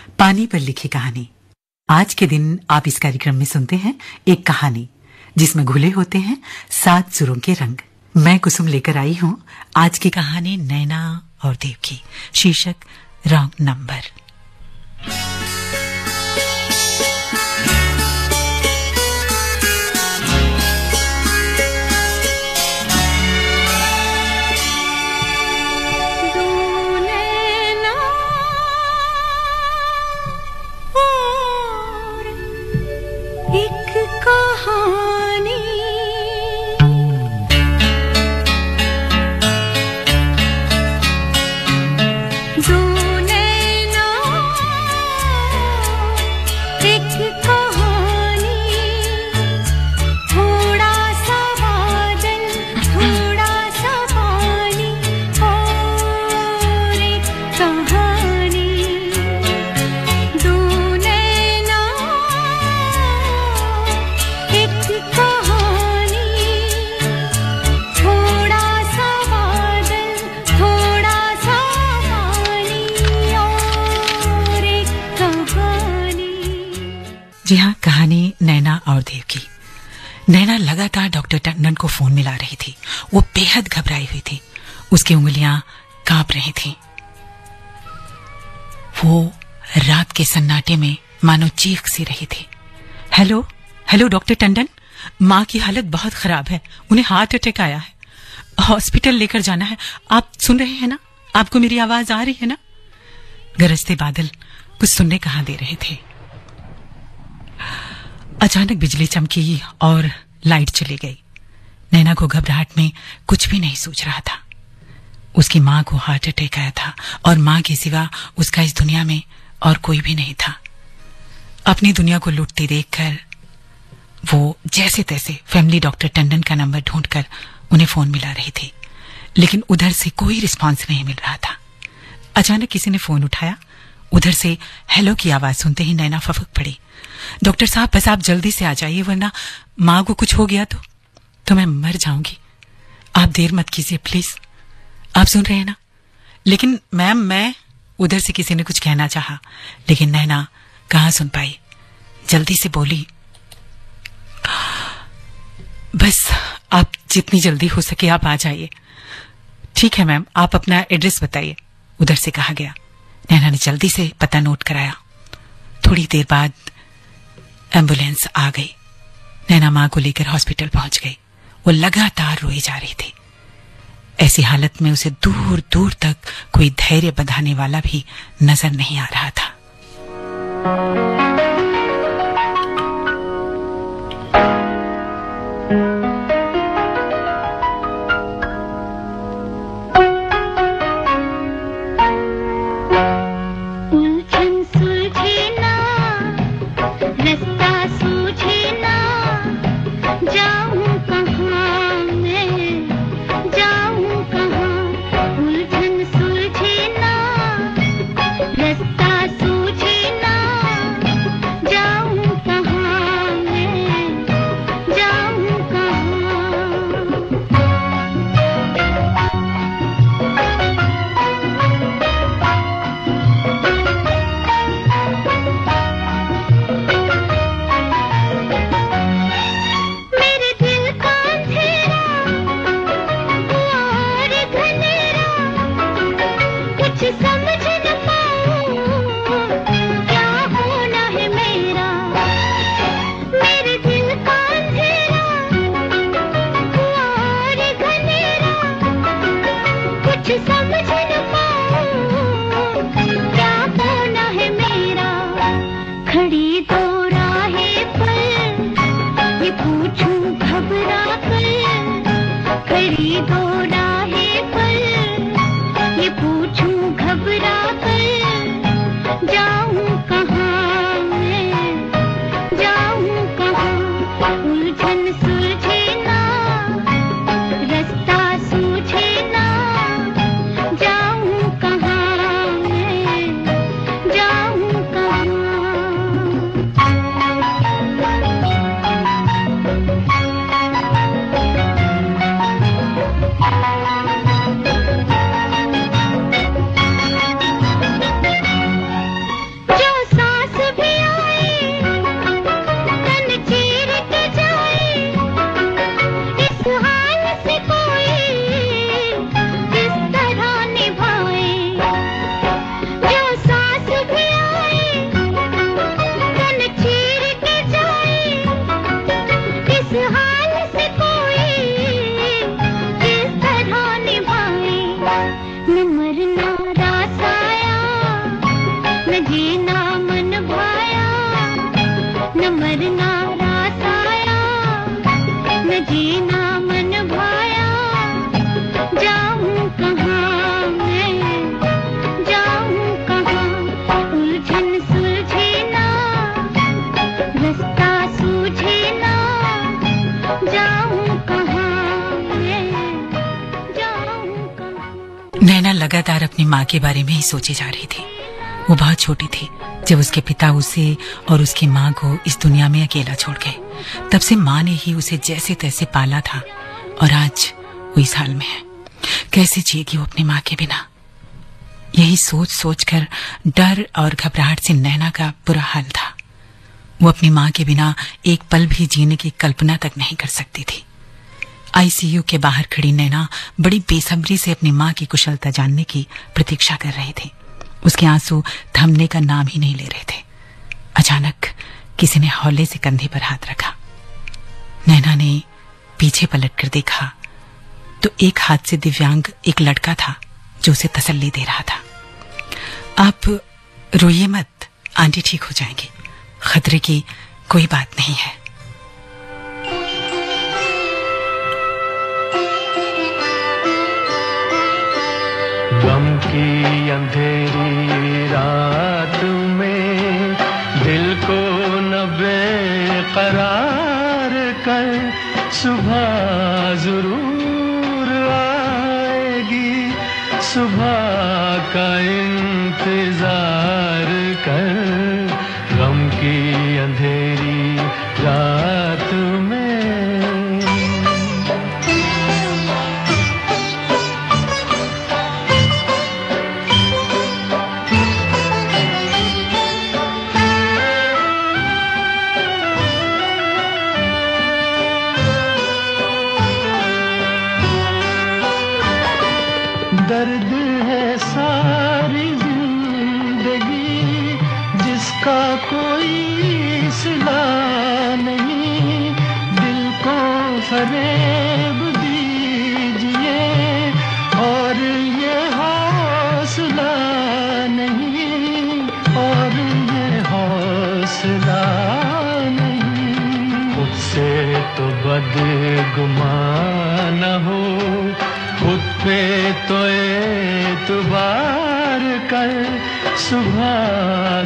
पानी पर लिखी कहानी। आज के दिन आप इस कार्यक्रम में सुनते हैं एक कहानी जिसमें घुले होते हैं 7 सुरों के रंग। मैं कुसुम लेकर आई हूं आज की कहानी नैना और देव की, शीर्षक रॉन्ग नंबर। जी हाँ, कहानी नैना और देव की। नैना लगातार डॉक्टर टंडन को फोन मिला रही थी। वो बेहद घबराई हुई थी। उसकी उंगलियां कांप रही थीं। वो रात के सन्नाटे में मानो चीख सी रही थी। हेलो हेलो डॉक्टर टंडन, माँ की हालत बहुत खराब है, उन्हें हार्ट अटैक आया है, हॉस्पिटल लेकर जाना है। आप सुन रहे हैं ना? आपको मेरी आवाज आ रही है ना? गरजते बादल कुछ सुनने कहाँ दे रहे थे। अचानक बिजली चमकी और लाइट चली गई। नैना को घबराहट में कुछ भी नहीं सूझ रहा था। उसकी माँ को हार्ट अटैक आया था और माँ के सिवा उसका इस दुनिया में और कोई भी नहीं था। अपनी दुनिया को लूटते देखकर वो जैसे तैसे फैमिली डॉक्टर टंडन का नंबर ढूंढकर उन्हें फोन मिला रही थी, लेकिन उधर से कोई रिस्पांस नहीं मिल रहा था। अचानक किसी ने फोन उठाया। उधर से हेलो की आवाज सुनते ही नैना फफक पड़ी। डॉक्टर साहब, बस आप जल्दी से आ जाइए, वरना माँ को कुछ हो गया तो मैं मर जाऊंगी। आप देर मत कीजिए प्लीज। आप सुन रहे हैं ना? लेकिन मैम, मैं उधर से किसी ने कुछ कहना चाहा, लेकिन नैना कहाँ सुन पाई। जल्दी से बोली, बस आप जितनी जल्दी हो सके आप आ जाइए। ठीक है मैम, आप अपना एड्रेस बताइए, उधर से कहा गया। नैना ने जल्दी से पता नोट कराया। थोड़ी देर बाद एम्बुलेंस आ गई। नैना माँ को लेकर हॉस्पिटल पहुंच गई। वो लगातार रोई जा रही थी। ऐसी हालत में उसे दूर दूर तक कोई धैर्य बंधाने वाला भी नजर नहीं आ रहा था। लगातार अपनी माँ के बारे में ही सोचे जा रही थी। वो बहुत छोटी थी जब उसके पिता उसे और उसकी माँ को इस दुनिया में अकेला छोड़ गए। तब से माँ ने ही उसे जैसे तैसे पाला था और आज वो इस हाल में है। कैसे जिएगी वो अपनी माँ के बिना? यही सोच सोच कर डर और घबराहट से नैना का बुरा हाल था। वो अपनी माँ के बिना एक पल भी जीने की कल्पना तक नहीं कर सकती थी। आईसीयू के बाहर खड़ी नैना बड़ी बेसब्री से अपनी माँ की कुशलता जानने की प्रतीक्षा कर रही थी। उसके आंसू थमने का नाम ही नहीं ले रहे थे। अचानक किसी ने हौले से कंधे पर हाथ रखा। नैना ने पीछे पलटकर देखा तो एक हाथ से दिव्यांग एक लड़का था जो उसे तसल्ली दे रहा था। आप रोइए मत, आंटी ठीक हो जाएंगी, खतरे की कोई बात नहीं है। गम की अंधेरी रात में दिल को न बेकरार कर, सुबह जरूर आएगी, सुबह का इंतजार कर। गम की अंधेरी रात में दर्द है सारी जिंदगी जिसका कोई सिला नहीं, दिल को फरेब दीजिए और ये हौसला नहीं, और ये हौसला नहीं। उससे तो बदगुमान हो, खुद पे तो एतबार कर, सुबह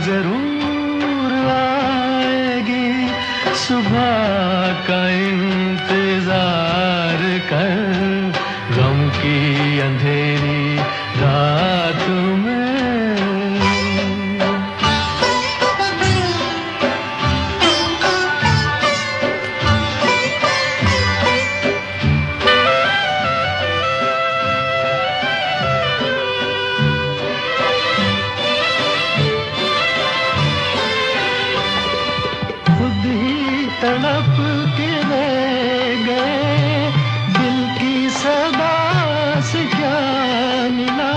जरूर आएगी, सुबह का इंतजार कर। गम की अंधेरी रात में तड़प के रह गए, दिल की सदा से क्या मिला,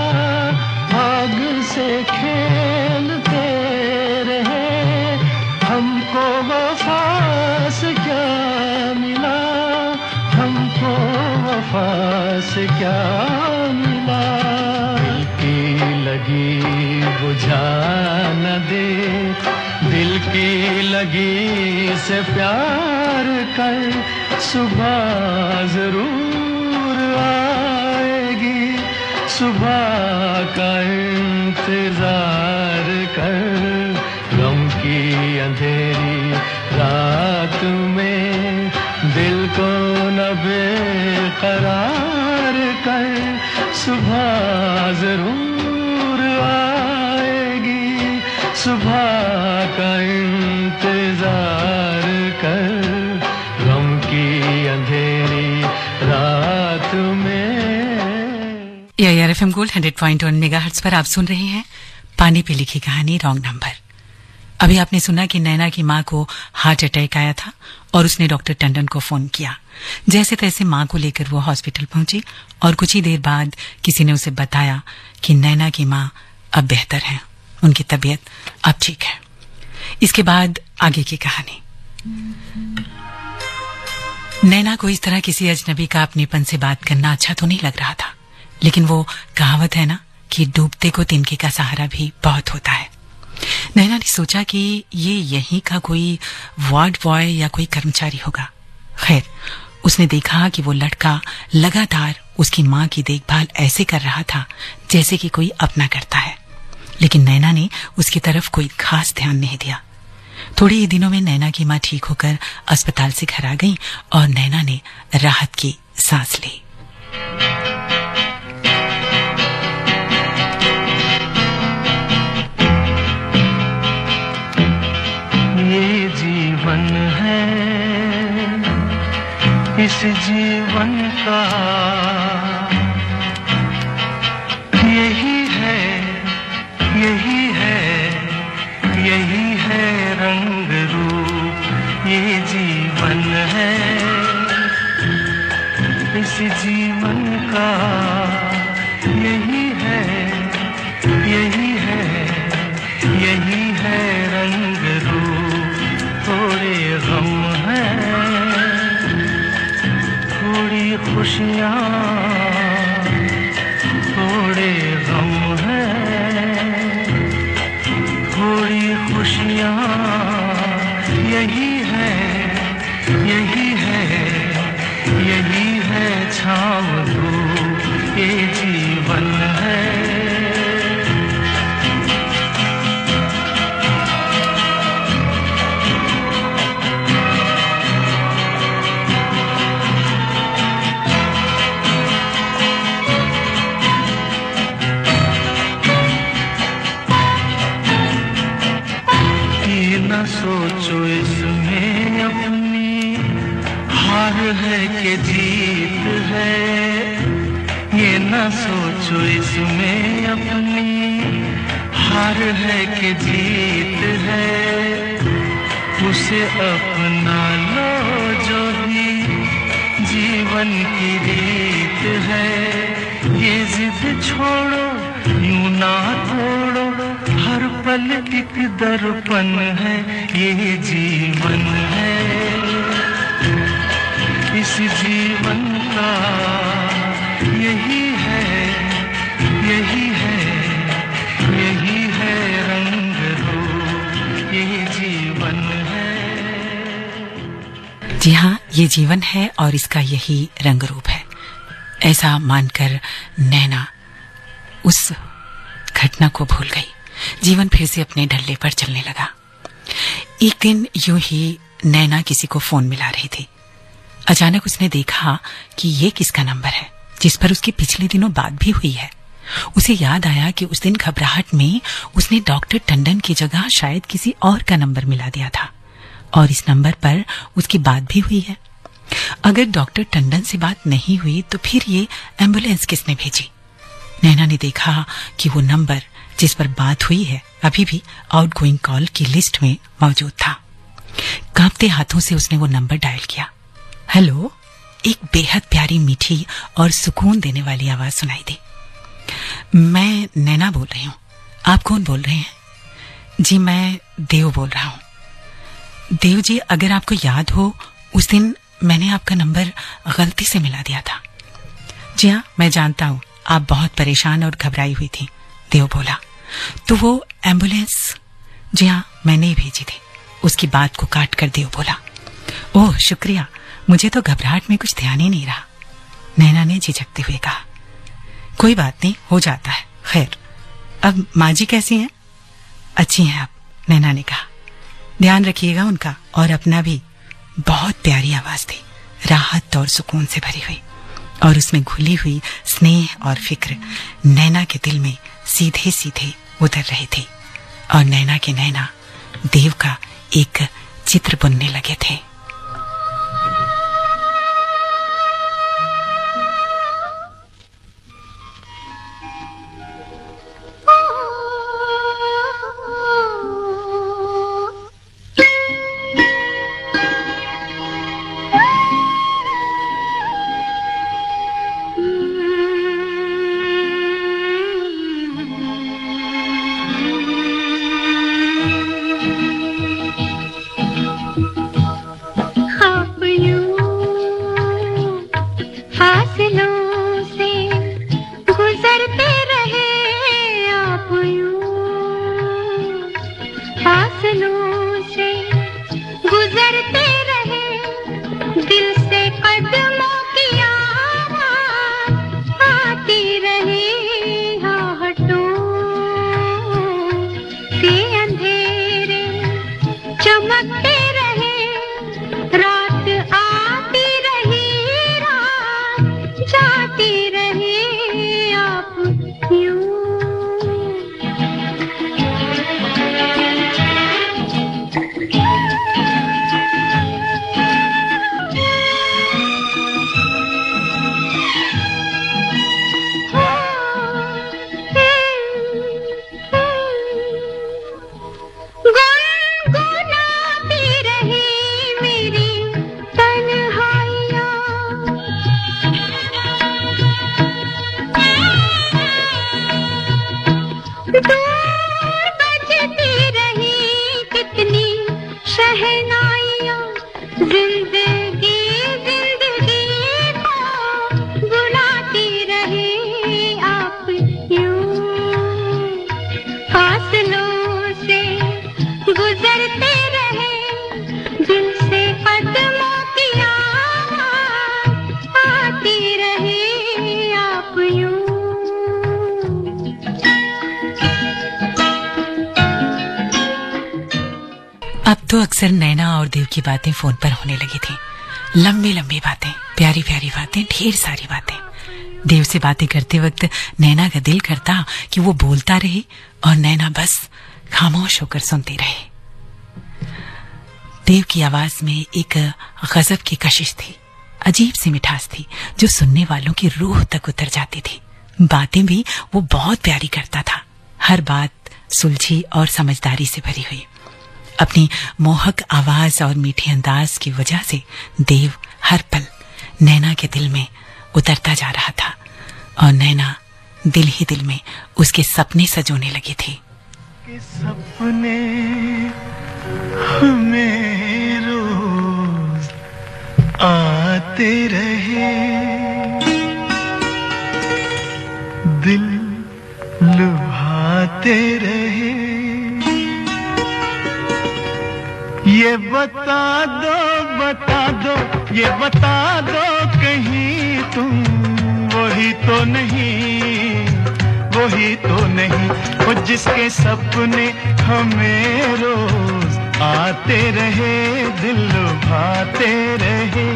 आग से खेलते रहे, हमको वफा से क्या मिला, हमको वफा से क्या मिला। दिल की लगी बुझा न दे, दिल की लगी से प्यार कर, सुबह जरूर आएगी, सुबह का इंतजार कर। गम की अंधेरी रात में दिल को न बेकरार कर, सुबह जरूर आएगी, सुबह का इंतजार कर। गम की अंधेरी रात में। एआईआर गोल्ड 100.1 मेगाहर्ट्ज पर आप सुन रहे हैं पानी पे लिखी कहानी रॉन्ग नंबर। अभी आपने सुना कि नैना की मां को हार्ट अटैक आया था और उसने डॉक्टर टंडन को फोन किया। जैसे तैसे मां को लेकर वो हॉस्पिटल पहुंची और कुछ ही देर बाद किसी ने उसे बताया कि नैना की मां अब बेहतर हैं, उनकी तबीयत अब ठीक है। इसके बाद आगे की कहानी। नैना को इस तरह किसी अजनबी का अपनेपन से बात करना अच्छा तो नहीं लग रहा था, लेकिन वो कहावत है ना कि डूबते को तिनके का सहारा भी बहुत होता है। नैना ने सोचा कि ये यहीं का कोई वार्ड बॉय या कोई कर्मचारी होगा। खैर, उसने देखा कि वो लड़का लगातार उसकी मां की देखभाल ऐसे कर रहा था जैसे कि कोई अपना करता है, लेकिन नैना ने उसकी तरफ कोई खास ध्यान नहीं दिया। थोड़े ही दिनों में नैना की मां ठीक होकर अस्पताल से घर आ गई और नैना ने राहत की सांस ली। इस जीवन का यही है, यही है, यही है रंग रूप, ये जीवन है। इस जीवन का यही है, यही है, यही है रंग रूप। थोड़े गम हैं, थोड़ी खुशियाँ, थोड़े गम हैं, थोड़ी खुशियाँ, यही है, यही है, यही है छाँव धूप, ये जीवन है। न सोचो इसमें अपनी हार है कि जीत है, ये न सोचो इसमें अपनी हार है कि जीत है। उसे अपना लो जो भी जीवन की रीत है, ये जिद छोड़ो यूं ना तोड़ो, हर पल एक दर्पण है, ये जीवन है। इस जीवन का यही है, यही है, यही है रंग रूप, ये जीवन है। जी हाँ, ये जीवन है और इसका यही रंग रूप है। ऐसा मानकर नैना उस घटना को भूल गई। जीवन फिर से अपने ढल्ले पर चलने लगा। एक दिन यूं ही नैना किसी को फोन मिला रही थी। अचानक उसने देखा कि ये किसका नंबर है जिस पर उसकी पिछले दिनों बात भी हुई है। उसे याद आया कि उस दिन घबराहट में उसने डॉक्टर टंडन की जगह शायद किसी और का नंबर मिला दिया था और इस नंबर पर उसकी बात भी हुई है। अगर डॉक्टर टंडन से बात नहीं हुई तो फिर ये एम्बुलेंस किसने भेजी? नैना ने देखा कि वो नंबर जिस पर बात हुई है अभी भी आउटगोइंग कॉल की लिस्ट में मौजूद था। कांपते हाथों से उसने वो नंबर डायल किया। हेलो, एक बेहद प्यारी, मीठी और सुकून देने वाली आवाज सुनाई दी। मैं नैना बोल रही हूँ। आप कौन बोल रहे हैं? जी, मैं देव बोल रहा हूँ। देव जी, अगर आपको याद हो उस दिन मैंने आपका नंबर गलती से मिला दिया था। जी हाँ, मैं जानता हूँ आप बहुत परेशान और घबराई हुई थी। देव बोला। तो वो एम्बुलेंस? जी हाँ, मैंने ही भेजी थी। उसकी बात को काट कर देव बोला। ओह शुक्रिया, मुझे तो घबराहट में कुछ ध्यान ही नहीं रहा। नैना ने झिझकते हुए कहा। कोई बात नहीं, हो जाता है। खैर, अब माँ जी कैसी हैं? अच्छी हैं अब, नैना ने कहा। ध्यान रखिएगा उनका और अपना भी। बहुत प्यारी आवाज थी, राहत और सुकून से भरी हुई, और उसमें घुली हुई स्नेह और फिक्र नैना के दिल में सीधे सीधे उतर रही थी। और नैना के नैना देव का एक चित्र बुनने लगे थे। गुजरते रहे दिल से कदमों की आवाज़ आती रहे आप यूं। अब तो अक्सर नैना और देव की बातें फोन पर होने लगी थी। लंबी लंबी बातें, प्यारी प्यारी बातें, ढेर सारी बातें। देव से बातें करते वक्त नैना का दिल करता कि वो बोलता रहे और नैना बस खामोश होकर सुनती रहे। देव की आवाज में एक गजब की कशिश थी, अजीब सी मिठास थी जो सुनने वालों की रूह तक उतर जाती थी। बातें भी वो बहुत प्यारी करता था, हर बात सुलझी और समझदारी से भरी हुई। अपनी मोहक आवाज और मीठे अंदाज की वजह से देव हर पल नैना के दिल में उतरता जा रहा था और नैना दिल ही दिल में उसके सपने सजोने लगी थी। के सपने हमें रोज आते रहे, दिल लुभाते रहे। ये बता दो, ये बता दो कहीं तुम वही तो नहीं, वही तो नहीं, वो जिसके सपने हमें रोज आते रहे, दिल लुभाते रहे।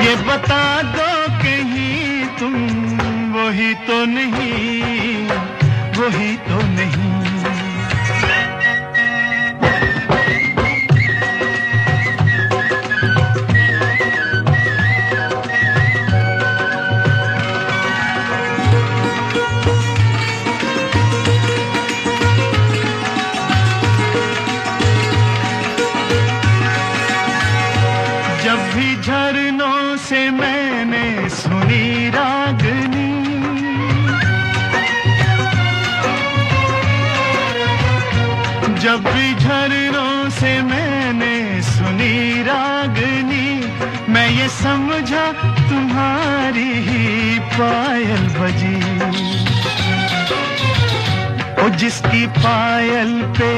ये बता दो कहीं तुम वही तो नहीं, वही तो नहीं। झरनों से मैंने सुनी रागनी, जब भी झरनों से मैंने सुनी रागनी, मैं ये समझा तुम्हारी ही पायल बजी। ओ जिसकी पायल पे,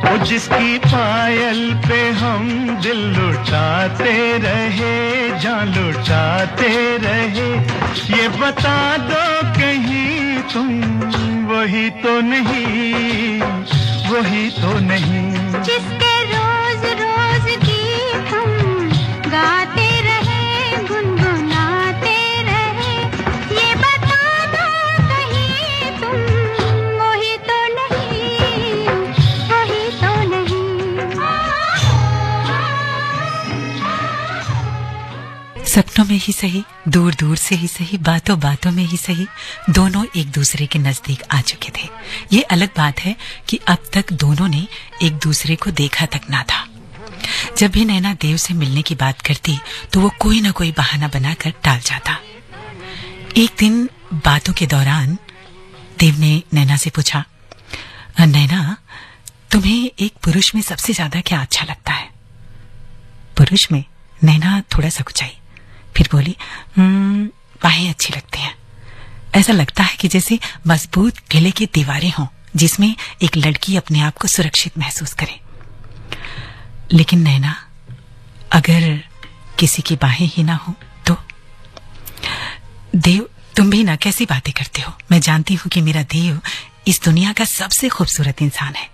ओ जिसकी पायल पे हम दिल लुटाते रहे, जान लुटाते रहे। ये बता दो कहीं तुम वही तो नहीं, वही तो नहीं, जिसके रोज रोज गीत हम गाते रहे, गुनगुनाते रहे। ये बता दो कहीं तुम वही तो नहीं, वही तो नहीं। सपनों में ही सही, दूर दूर से ही सही, बातों बातों में ही सही, दोनों एक दूसरे के नजदीक आ चुके थे। ये अलग बात है कि अब तक दोनों ने एक दूसरे को देखा तक ना था। जब भी नैना देव से मिलने की बात करती तो वो कोई ना कोई बहाना बनाकर टाल जाता। एक दिन बातों के दौरान देव ने नैना से पूछा, नैना, तुम्हें एक पुरुष में सबसे ज्यादा क्या अच्छा लगता है? पुरुष में? नैना थोड़ा सा कुचाई, फिर बोली, बाहें अच्छी लगती हैं। ऐसा लगता है कि जैसे मजबूत किले की दीवारें हों जिसमें एक लड़की अपने आप को सुरक्षित महसूस करे। लेकिन नैना, अगर किसी की बाहें ही ना हो तो? देव, तुम भी ना कैसी बातें करते हो। मैं जानती हूं कि मेरा देव इस दुनिया का सबसे खूबसूरत इंसान है,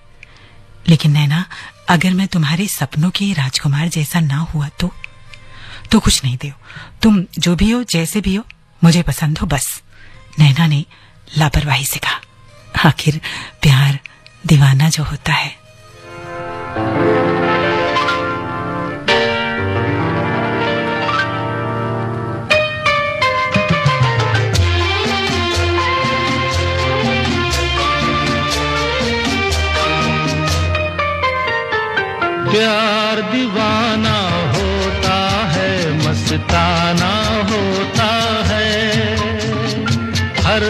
लेकिन नैना, अगर मैं तुम्हारे सपनों के राजकुमार जैसा ना हुआ तो कुछ नहीं देव, तुम जो भी हो, जैसे भी हो, मुझे पसंद हो बस। नैना ने लापरवाही से कहा। आखिर प्यार दीवाना जो होता है। प्यार दीवाना होता है, मस्ताना होता है, हर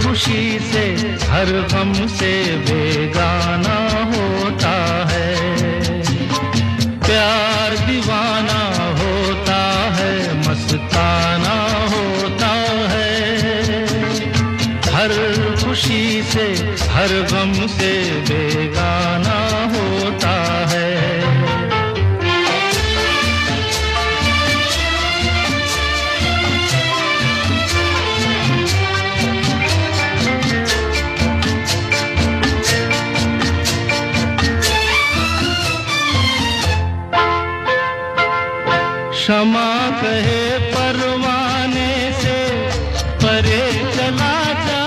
खुशी से हर गम से बेगाना होता है। प्यार दीवाना होता है, मस्ताना होता है, हर खुशी से हर हर गम से बेगाना होता है। क्षमा कहे परवाने से परे चला जा,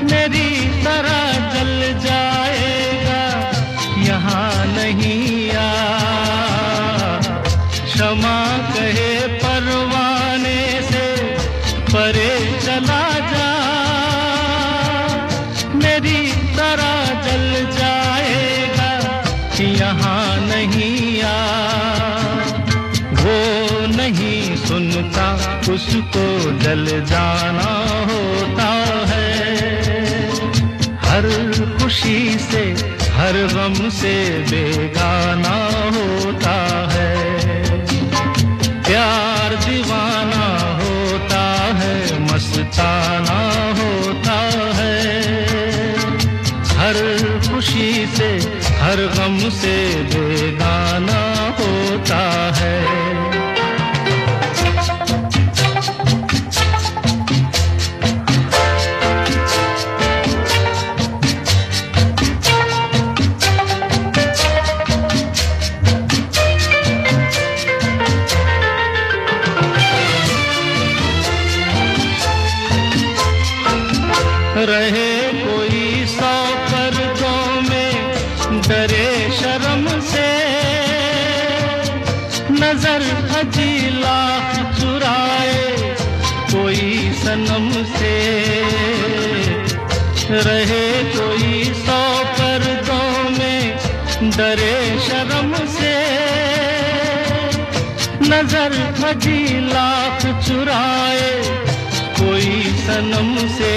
मेरी तरह जल जाएगा यहाँ नहीं आ। क्षमा कहे परवाने से परे चला जा, मेरी तरह जल जाएगा यहाँ नहीं आ। वो नहीं सुनता उसको जल जाना होता है। हर खुशी से हर गम से बेगाना होता है। प्यार दीवाना होता है, मस्ताना होता है। हर खुशी से हर गम से बेगाना होता है। रहे कोई 100 पर्दों में डरे शर्म से, नजर हजी लाख चुराए कोई सनम से। रहे कोई 100 पर्दों में डरे शर्म से, नजर हजी लाख चुराए कोई सनम से।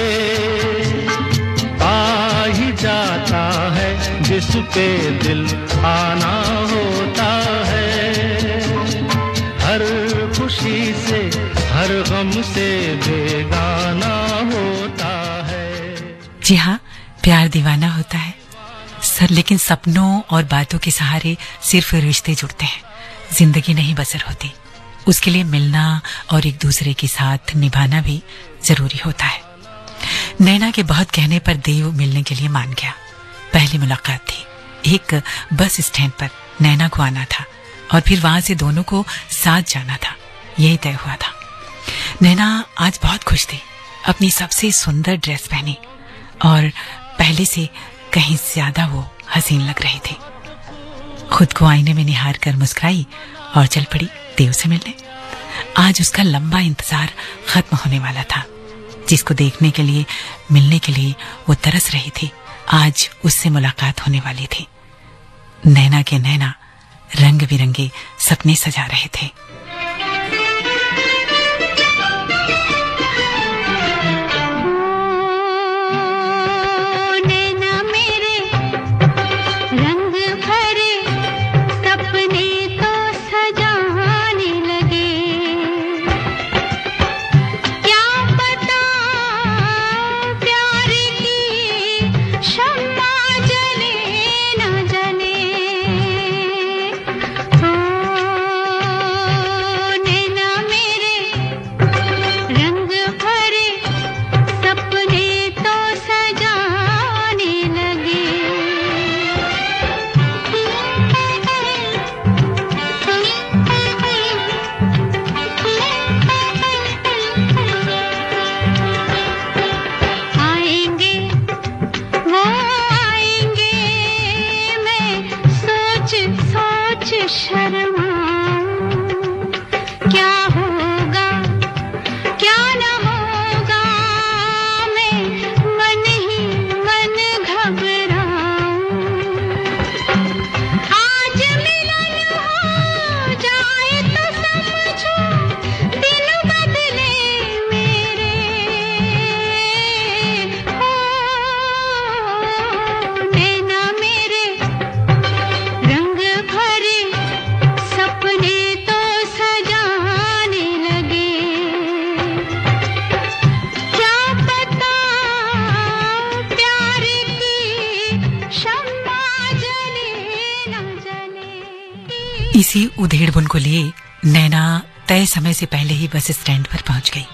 आ ही जाता है जिस पे दिल आना होता है। हर खुशी से हर गम से बेगाना होता है। जी हाँ, प्यार दीवाना होता है सर, लेकिन सपनों और बातों के सहारे सिर्फ रिश्ते जुड़ते हैं, जिंदगी नहीं बसर होती। उसके लिए मिलना और एक दूसरे के साथ निभाना भी जरूरी होता है। नैना के बहुत कहने पर देव मिलने के लिए मान गया। पहली मुलाकात थी, एक बस स्टैंड पर नैना को आना था और फिर वहां से दोनों को साथ जाना था, यही तय हुआ था। नैना आज बहुत खुश थी, अपनी सबसे सुंदर ड्रेस पहनी और पहले से कहीं ज्यादा वो हसीन लग रही थी। खुद को आईने में निहार कर मुस्कुराई और चल पड़ी देव से मिलने। आज उसका लंबा इंतजार खत्म होने वाला था। जिसको देखने के लिए, मिलने के लिए वो तरस रही थी, आज उससे मुलाकात होने वाली थी। नैना के नैना रंग बिरंगे सपने सजा रहे थे। शम्मा जले न जले। इसी उधेड़बुन को लिए नैना तय समय से पहले ही बस स्टैंड पर पहुंच गई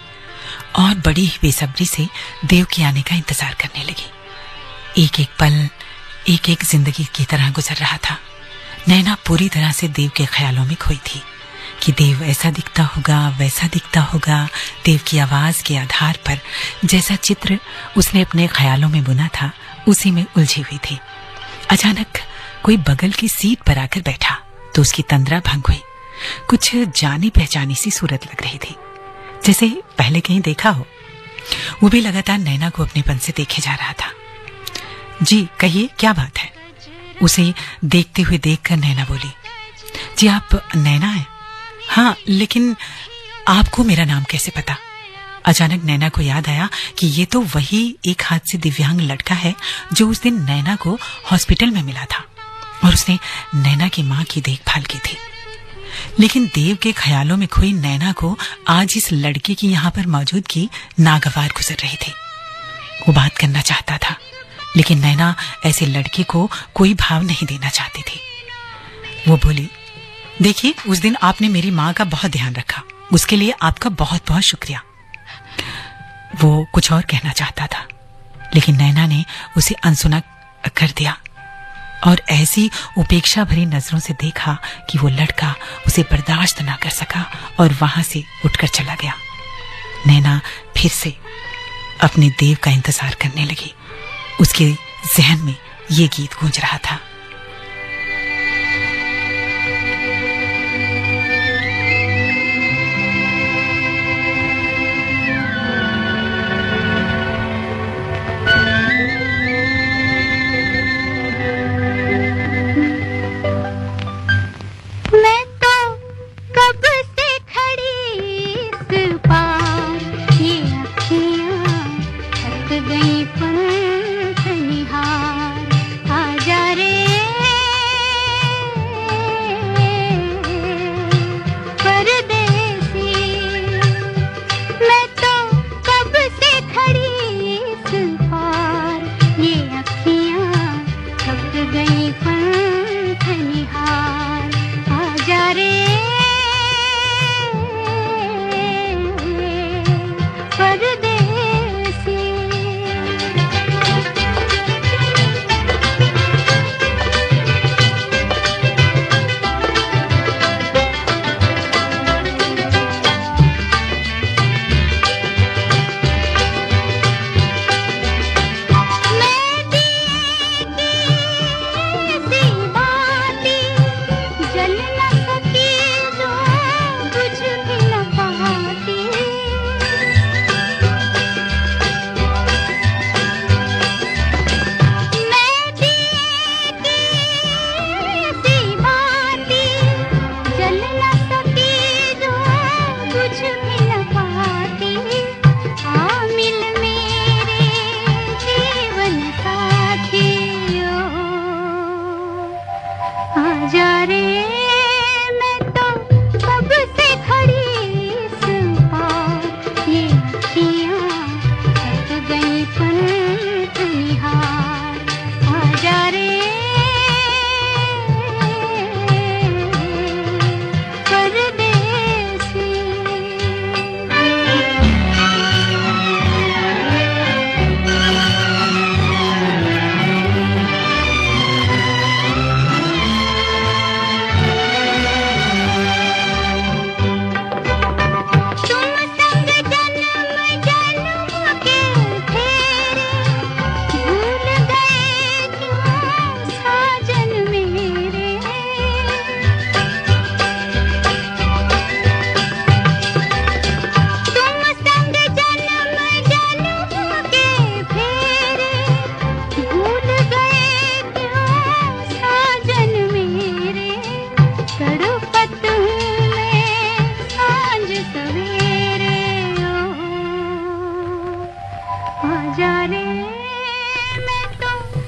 और बड़ी ही बेसब्री से देव के आने का इंतजार करने लगी। एक एक पल एक एक जिंदगी की तरह गुजर रहा था। नैना पूरी तरह से देव के ख्यालों में खोई थी कि देव ऐसा दिखता होगा, वैसा दिखता होगा। देव की आवाज के आधार पर जैसा चित्र उसने अपने ख्यालों में बुना था उसी में उलझी हुई थी। अचानक कोई बगल की सीट पर आकर बैठा तो उसकी तंद्रा भंग हुई। कुछ जानी पहचानी सी सूरत लग रही थी, जैसे पहले कहीं देखा हो। वो भी लगातार नैना को अपनेपन से देखे जा रहा था। जी कहिए, क्या बात है? उसे देखते हुए देखकर नैना बोली, जी आप नैना हैं? हाँ, लेकिन आपको मेरा नाम कैसे पता? अचानक नैना को याद आया कि ये तो वही एक हाथ से दिव्यांग लड़का है जो उस दिन नैना को हॉस्पिटल में मिला था और उसने नैना की मां की देखभाल की थी। लेकिन देव के ख्यालों में खोई नैना को आज इस लड़के की यहां पर मौजूदगी नागवार गुजर रही थी। वो बात करना चाहता था, लेकिन नैना ऐसे लड़के को कोई भाव नहीं देना चाहती थी। वो बोली, देखिए उस दिन आपने मेरी मां का बहुत ध्यान रखा, उसके लिए आपका बहुत बहुत शुक्रिया। वो कुछ और कहना चाहता था, लेकिन नैना ने उसे अनसुना कर दिया और ऐसी उपेक्षा भरी नजरों से देखा कि वो लड़का उसे बर्दाश्त ना कर सका और वहां से उठकर चला गया। नैना फिर से अपने देव का इंतजार करने लगी। उसके जहन में ये गीत गूंज रहा था।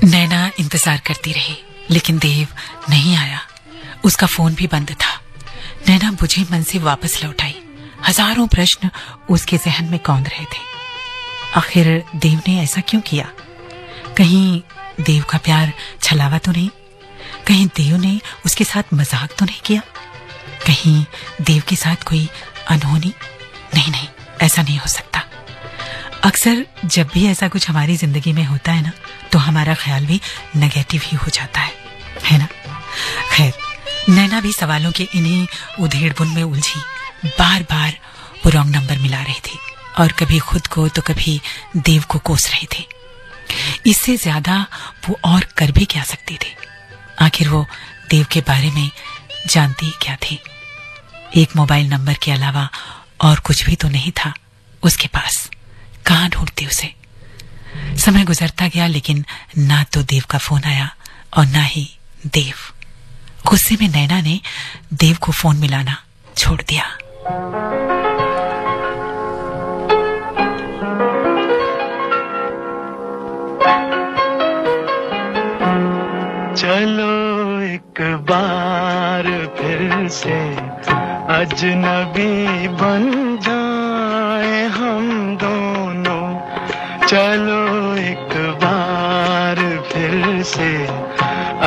नैना इंतजार करती रही, लेकिन देव नहीं आया। उसका फोन भी बंद था। नैना बुझे मन से वापस लौट आई। हजारों प्रश्न उसके जहन में कौंध रहे थे। आखिर देव ने ऐसा क्यों किया? कहीं देव का प्यार छलावा तो नहीं? कहीं देव ने उसके साथ मजाक तो नहीं किया? कहीं देव के साथ कोई अनहोनी? नहीं नहीं, ऐसा नहीं हो सकता। अक्सर जब भी ऐसा कुछ हमारी जिंदगी में होता है ना, तो हमारा ख्याल भी नेगेटिव ही हो जाता है ना? खैर, नैना भी सवालों के इन्हीं उधेड़बुन में उलझी बार बार वो रॉन्ग नंबर मिला रही थी और कभी खुद को तो कभी देव को कोस रही थी। इससे ज्यादा वो और कर भी क्या सकती थी? आखिर वो देव के बारे में जानती ही क्या थी? एक मोबाइल नंबर के अलावा और कुछ भी तो नहीं था उसके पास। कहाँ ढूंढती उसे? समय गुजरता गया, लेकिन ना तो देव का फोन आया और ना ही देव। गुस्से में नैना ने देव को फोन मिलाना छोड़ दिया। चलो एक बार फिर से अजनबी बन जाए हम दोनों। चलो एक बार फिर से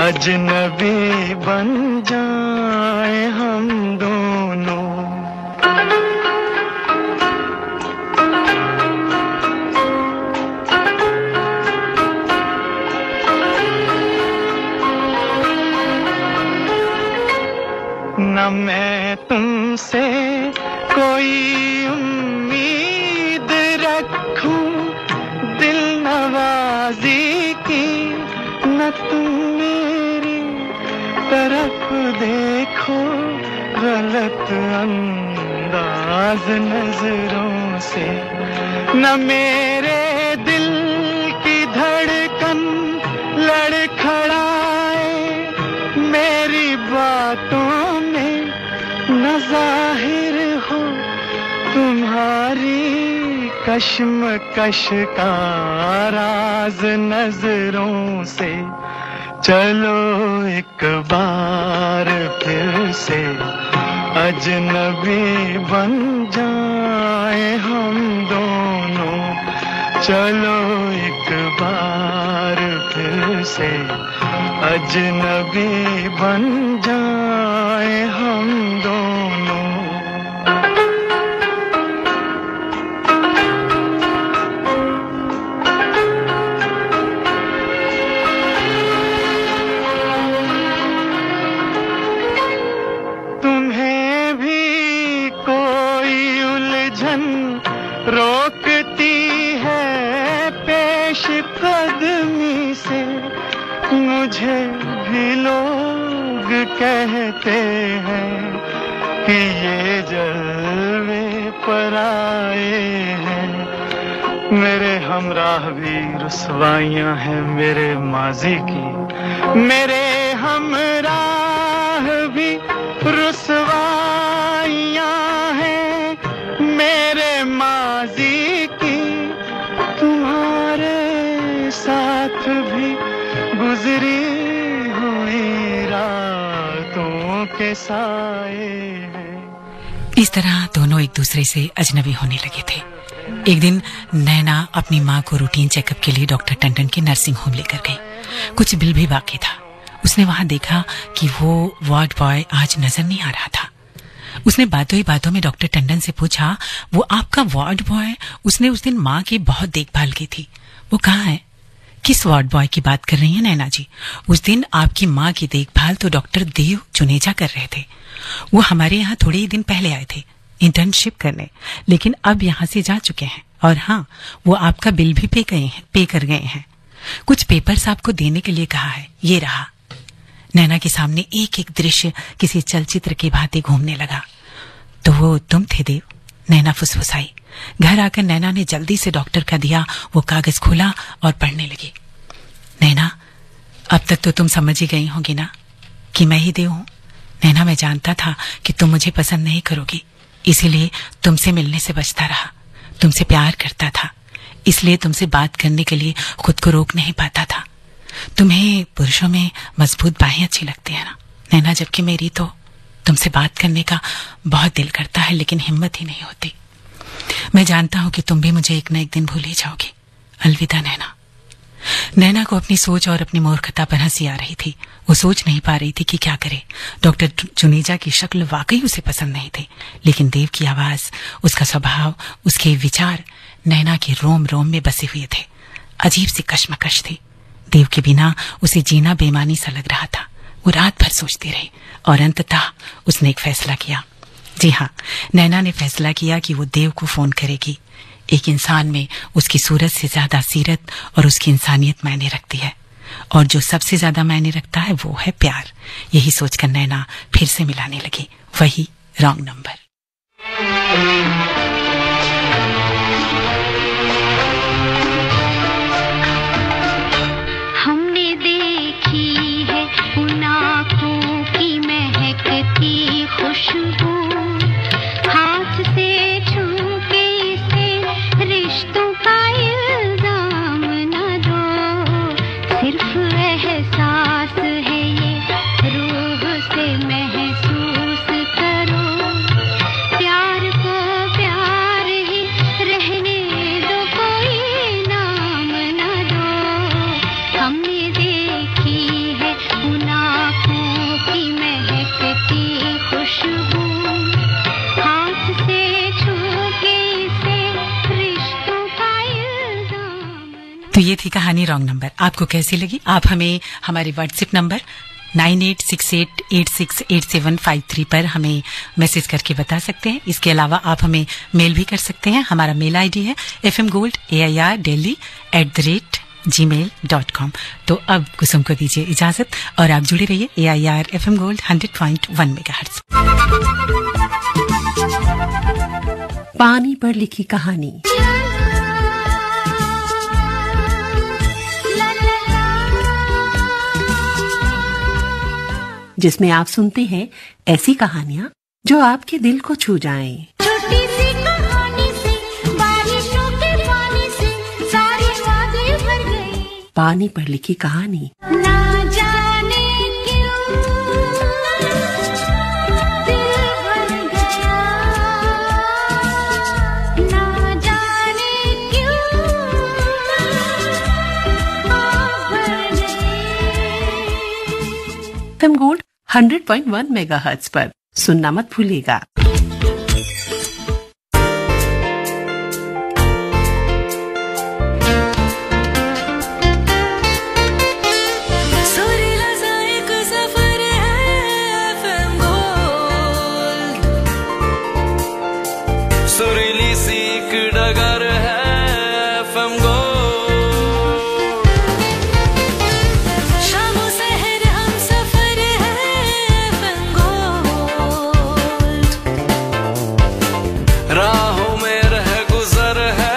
अजनबी बन जाए हम दोनों। न मैं तुमसे कोई उम्मीद रखूं दिल नवाजी की, न तुम मेरी तरफ देखो गलत अंदाज नजरों से। न मेरे दिल की धड़कन लड़खड़ाए मेरी बातों में, न जाहिर हो तुम्हारी कश्मकश का राज नजरों से। चलो एक बार फिर से अजनबी बन जाए हम दोनों। चलो एक बार फिर से अजनबी बन जाए हम दोनों। तुम्हें भी कोई उलझन रोकती है पेश कदमी से, मुझे भी लोग कहते हैं कि ये जलवे पर आए हैं। मेरे हमराह भी रुसवाइयां हैं मेरे माजी की, मेरे हमराह भी रुसवाइयां हैं मेरे माजी की। तुम्हारे साथ भी गुजरी हुई रातों के साए हैं। इस तरह दोनों एक दूसरे से अजनबी होने लगे थे। एक दिन नैना अपनी माँ को रूटीन चेकअप के लिए डॉक्टर टंडन के नर्सिंग होम लेकर गई। कुछ बिल भी बाकी था। उसने वहां देखा कि वो वार्ड बॉय आज नजर नहीं आ रहा था। उसने बातों ही बातों में डॉक्टर टंडन से पूछा, वो आपका वार्ड बॉय, उसने उस दिन माँ की बहुत देखभाल की थी, वो कहाँ है? किस वार्ड बॉय की बात कर रही हैं नैना जी? उस दिन आपकी माँ की देखभाल तो डॉक्टर देव जुनेजा कर रहे थे। वो हमारे यहाँ थोड़े ही दिन पहले आए थे इंटर्नशिप करने, लेकिन अब यहाँ से जा चुके हैं। और हाँ, वो आपका बिल भी पे कर गए हैं। कुछ पेपर्स आपको देने के लिए कहा है, ये रहा। नैना के सामने एक एक दृश्य किसी चलचित्र की भांति घूमने लगा। तो वो तुम थे देव? नैना फुसफुसाई। घर आकर नैना ने जल्दी से डॉक्टर का दिया वो कागज खोला और पढ़ने लगी। नैना, अब तक तो तुम समझ ही गई होगी ना कि मैं ही देव हूं। नैना, मैं जानता था कि तुम मुझे पसंद नहीं करोगी, इसीलिए तुमसे मिलने से बचता रहा। तुमसे प्यार करता था, इसलिए तुमसे बात करने के लिए खुद को रोक नहीं पाता था। तुम्हें पुरुषों में मजबूत बाहें अच्छी लगती है ना नैना, जबकि मेरी तो तुमसे बात करने का बहुत दिल करता है, लेकिन हिम्मत ही नहीं होती। मैं जानता हूं कि तुम भी मुझे एक न एक दिन भूल ही जाओगी। अलविदा नैना। नैना को अपनी सोच और अपनी मूर्खता पर हंसी आ रही थी। वो सोच नहीं पा रही थी कि क्या करे। डॉक्टर जुनेजा की शक्ल वाकई उसे पसंद नहीं थी, लेकिन देव की आवाज, उसका स्वभाव, उसके विचार नैना के रोम रोम में बसे हुए थे। अजीब सी कश्मकश थी। देव के बिना उसे जीना बेमानी सा लग रहा था। वो रात भर सोचती रही और अंततः उसने एक फैसला किया। जी हाँ, नैना ने फैसला किया कि वो देव को फोन करेगी। एक इंसान में उसकी सूरत से ज्यादा सीरत और उसकी इंसानियत मायने रखती है, और जो सबसे ज्यादा मायने रखता है वो है प्यार। यही सोचकर नैना फिर से मिलाने लगी वही रॉन्ग नंबर। हमने देखी है उन आँखों की महकती खुशबू, हाथ से छू के इसे रिश्तों का इल्जाम न दो। सिर्फ एहसास है ये, रूह से महसूस करो। प्यार को प्यार ही रहने दो, कोई नाम न दो। हमने देखी है उन आँखों की महकती खुशबू, हाथ से छू के इसे रिश्तों का इल्जाम। तो ये थी कहानी रॉन्ग नंबर। आपको कैसी लगी? आप हमें हमारे व्हाट्सएप नंबर 9868868753 पर हमें मैसेज करके बता सकते हैं। इसके अलावा आप हमें मेल भी कर सकते हैं। हमारा मेल आईडी है fmgold@delhi@gmail.com। तो अब कुसुम को दीजिए इजाजत और आप जुड़े रहिए AIR FM Gold 100.1 मेगाहर्ट्ज। पानी पर लिखी कहानी, जिसमें आप सुनते हैं ऐसी कहानियां जो आपके दिल को छू जाएं। छोटी सी कहानी से, बारिशों के पानी से सारे वादे भर गए। पानी पर लिखी कहानी। ना जाने क्यों दिल भर गया, ना जाने क्यों आँख भर गई। FM Gold 100.1 मेगाहर्ट्ज पर सुनना मत भूलिएगा। सुरीली सी एक डगर है FM Gold। शामों सहर हम सफर है FM Gold। राहों में रह गुजर है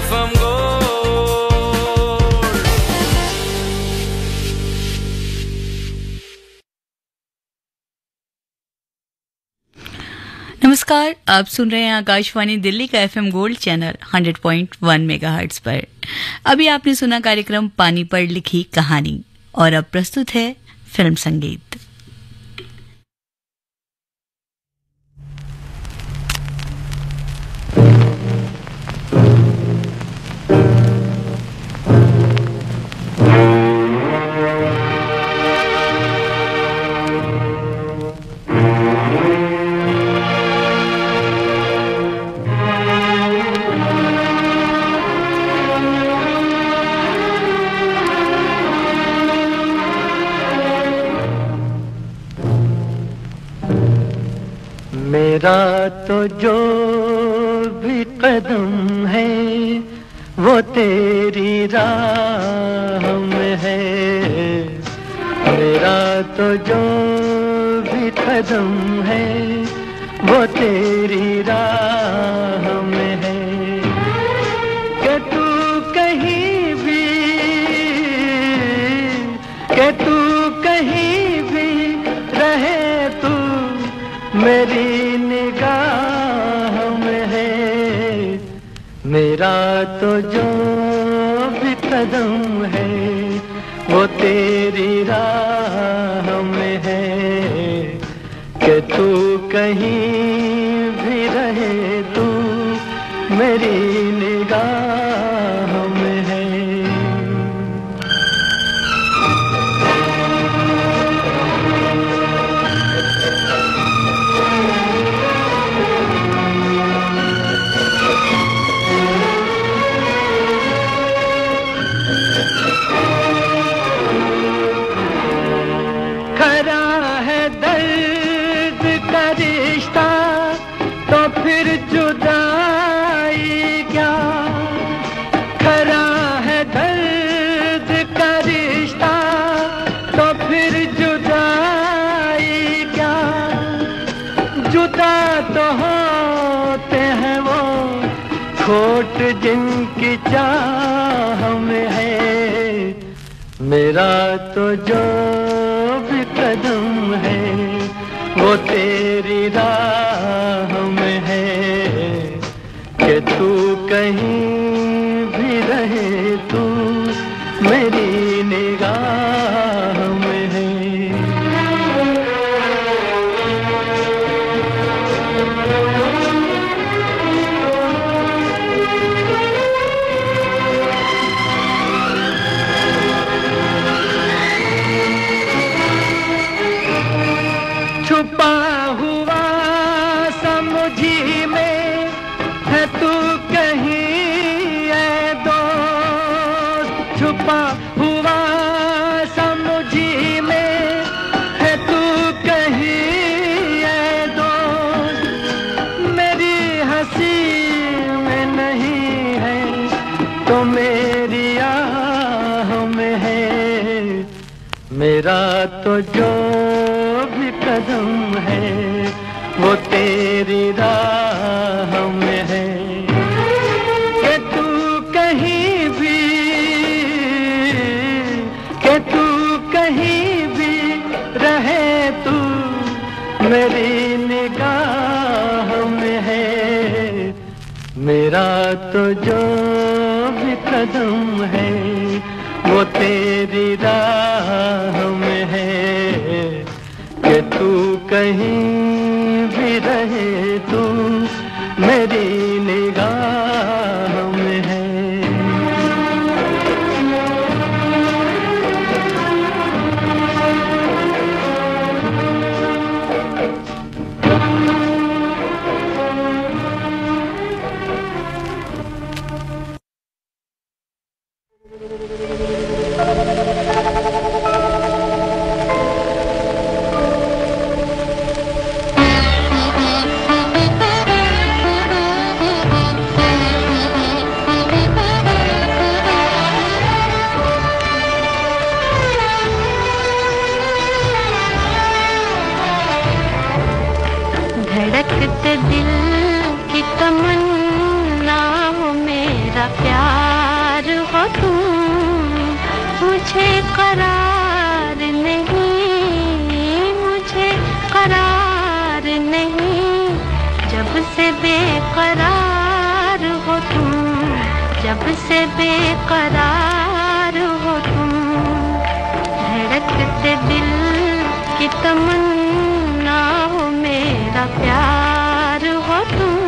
FM Gold। नमस्कार, आप सुन रहे हैं आकाशवाणी दिल्ली का FM गोल्ड चैनल 100.1 मेगाहर्ट्ज पर। अभी आपने सुना कार्यक्रम पानी पर लिखी कहानी, और अब प्रस्तुत है फिल्म संगीत। मेरा तो जो भी कदम है वो तेरी राह में है। मेरा तो जो भी कदम है वो तेरी राह में है। कि तू कहीं भी, कि तू कहीं भी रहे, तू मेरी निगाह में है। मेरा तो जो भी कदम है वो तेरी राह में है। कि तू कहीं भी रहे, तू मेरी निगाह में है। का रिश्ता तो फिर जुदाई क्या, जुदा तो होते हैं वो खोट जिनकी चाह में है। मेरा तो जो भी कदम है वो तेरी राह में है, कि तू कहीं भी रहे तू मेरी निगाह में है। छुपा हुआ समुझी में है तू कहीं ऐ दोस्त, छुपा हुआ समुझी में है तू कहीं ऐ दोस्त। मेरी हंसी में नहीं है तो मेरी आह में है। मेरा तो जो भी कदम है वो तेरी राह में है, कि तू कहीं भी, कि तू कहीं भी रहे तू मेरी निगाह में है। मेरा तो जो भी कदम है वो तेरी राह में है, कि तू कहीं भी रहे तू मेरी निगाह में है। धड़कते दिल की तमन्ना हो मेरा प्यार हो तुम, मुझे करार नहीं, मुझे करार नहीं। जब से बेकरार हो तुम, जब से बेकरार हो तुम, धड़कते दिल की तमन्ना हो मेरा प्यार हो तुम।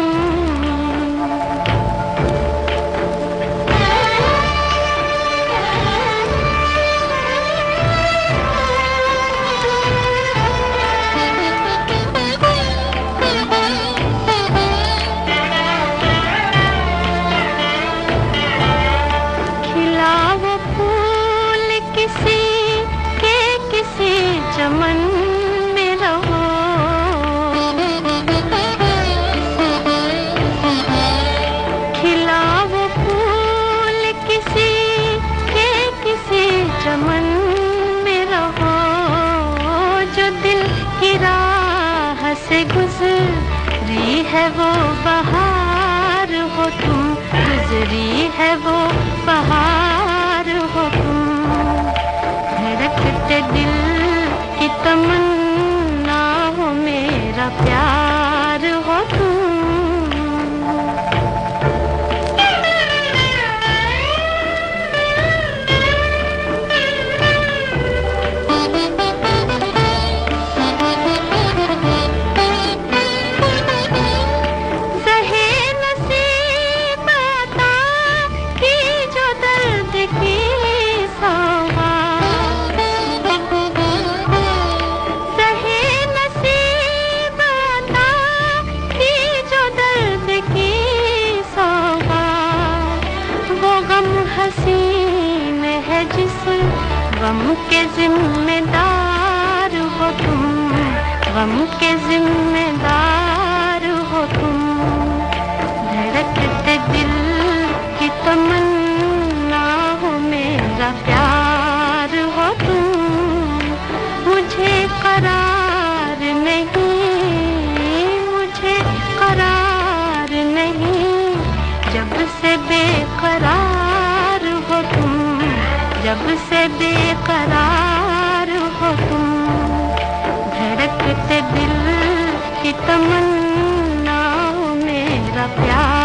खिला वो फूल किसी के किसी चमन में रहो, खिला वो फूल किसी के किसी चमन में रहो। जो दिल की राह से गुजरी है वो बहार हो तुम, गुजरी है वो बहार हो तुम। धड़कते दिल की तमन्ना हो मेरा प्यार हो तुम। ज़हे नसीब अता की जो दर्द की सौगात, ज़हे नसीब अता की जो दर्द की सौगात। वो गम हसीन है जिस गम के जिम्मेदार हो तुम, गम के जिम्मेदार हो तुम। धड़कते दिल की तमन्ना हो मेरा प्यार जब से बेकरार हो तुम, जब से बेकरार हो तुम, धड़कते दिल की तमन्ना मेरा प्यार